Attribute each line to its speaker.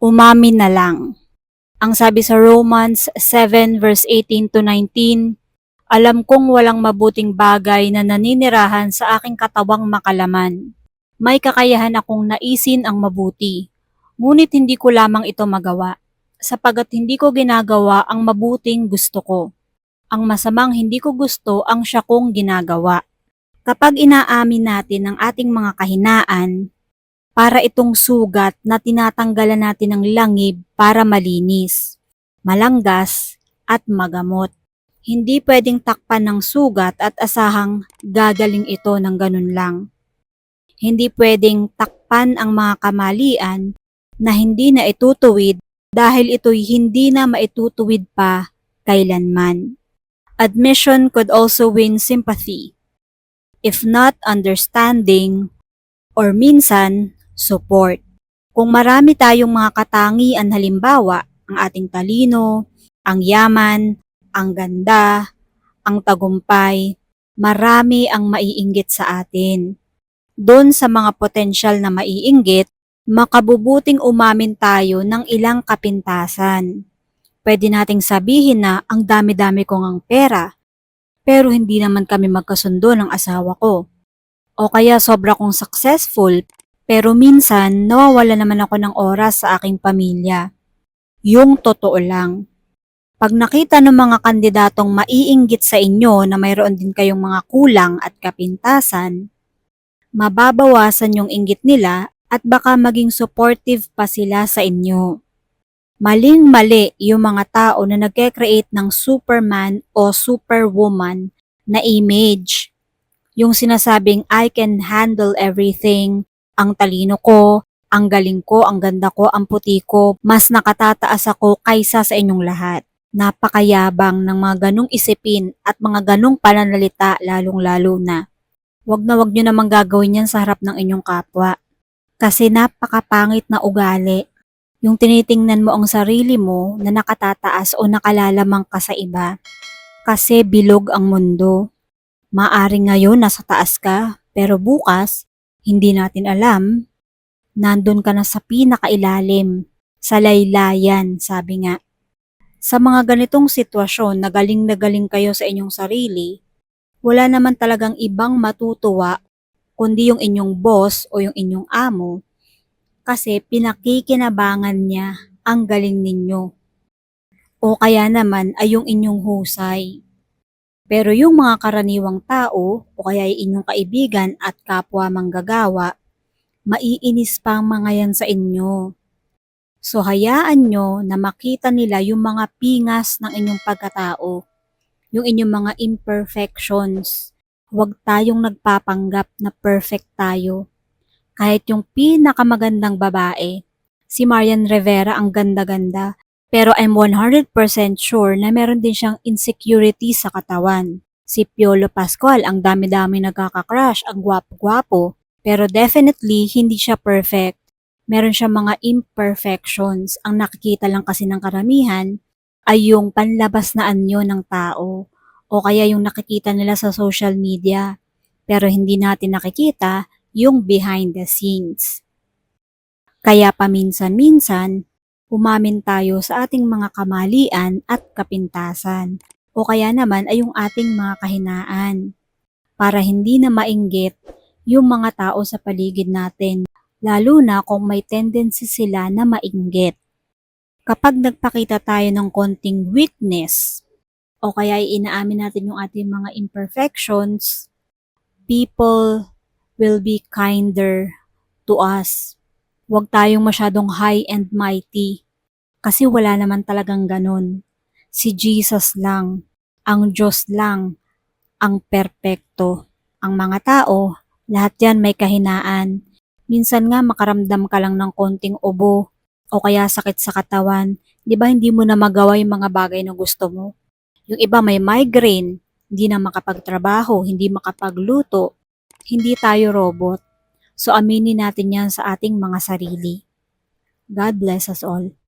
Speaker 1: Umamin na lang. Ang sabi sa Romans 7 verse 18 to 19, alam kong walang mabuting bagay na naninirahan sa aking katawang makalaman. May kakayahan akong naisin ang mabuti, ngunit hindi ko lamang ito magawa, sapagat hindi ko ginagawa ang mabuting gusto ko. Ang masamang hindi ko gusto ang siya kong ginagawa. Kapag inaamin natin ang ating mga kahinaan, para itong sugat na tinatanggalan natin ng langib para malinis, malanggas, at magamot. Hindi pwedeng takpan ng sugat at asahang gagaling ito ng ganun lang. Hindi pwedeng takpan ang mga kamalian na hindi na itutuwid dahil ito'y hindi na maitutuwid pa kailanman. Admission could also win sympathy, if not understanding, or minsan, support. Kung marami tayong mga katangian halimbawa, ang ating talino, ang yaman, ang ganda, ang tagumpay, marami ang maiinggit sa atin. Doon sa mga potensyal na maiinggit, makabubuting umamin tayo ng ilang kapintasan. Pwede nating sabihin na ang dami-dami kong ang pera, pero hindi naman kami magkasundo ng asawa ko. O kaya sobra kong successful, pero minsan nawawala naman ako ng oras sa aking pamilya. Yung totoo lang. Pag nakita ng mga kandidatong maiinggit sa inyo na mayroon din kayong mga kulang at kapintasan, mababawasan yung inggit nila at baka maging supportive pa sila sa inyo. Maling-mali yung mga tao na nagke-create ng Superman o Superwoman na image. Yung sinasabing I can handle everything, ang talino ko, ang galing ko, ang ganda ko, ang puti ko, mas nakatataas ako kaysa sa inyong lahat. Napakayabang ng mga ganong isipin at mga ganong pananalita lalong-lalo na. Wag nyo namang gagawin yan sa harap ng inyong kapwa. Kasi napakapangit na ugali. Yung tinitingnan mo ang sarili mo na nakatataas o nakalalamang ka sa iba. Kasi bilog ang mundo. Maaring ngayon nasa taas ka, pero bukas, hindi natin alam, nandun ka na sa pinakailalim, sa laylayan, sabi nga. Sa mga ganitong sitwasyon na galing kayo sa inyong sarili, wala naman talagang ibang matutuwa kundi yung inyong boss o yung inyong amo kasi pinakikinabangan niya ang galing ninyo. O kaya naman ay yung inyong husay. Pero yung mga karaniwang tao o kaya inyong kaibigan at kapwa manggagawa, maiinis pa ang mga yan sa inyo. So hayaan nyo na makita nila yung mga pingas ng inyong pagkatao, yung inyong mga imperfections. Huwag tayong nagpapanggap na perfect tayo. Kahit yung pinakamagandang babae, si Marian Rivera ang ganda-ganda, pero I'm 100% sure na meron din siyang insecurity sa katawan. Si Piolo Pascual, ang dami-dami nagkaka-crush, ang gwapo-gwapo, pero definitely hindi siya perfect. Meron siyang mga imperfections. Ang nakikita lang kasi ng karamihan ay yung panlabas na anyo ng tao o kaya yung nakikita nila sa social media. Pero hindi natin nakikita yung behind the scenes. Kaya paminsan-minsan, umamin tayo sa ating mga kamalian at kapintasan o kaya naman ay yung ating mga kahinaan para hindi na mainggit yung mga tao sa paligid natin, lalo na kung may tendency sila na mainggit. Kapag nagpakita tayo ng konting weakness o kaya inaamin natin yung ating mga imperfections, people will be kinder to us. Huwag tayong masyadong high and mighty kasi wala naman talagang ganun. Si Jesus lang, ang Diyos lang, ang perpekto. Ang mga tao, lahat yan may kahinaan. Minsan nga makaramdam ka lang ng konting ubo o kaya sakit sa katawan. Di ba hindi mo na magawa yung mga bagay na gusto mo? Yung iba may migraine, hindi na makapagtrabaho, hindi makapagluto. Hindi tayo robot. So aminin natin yan sa ating mga sarili. God bless us all.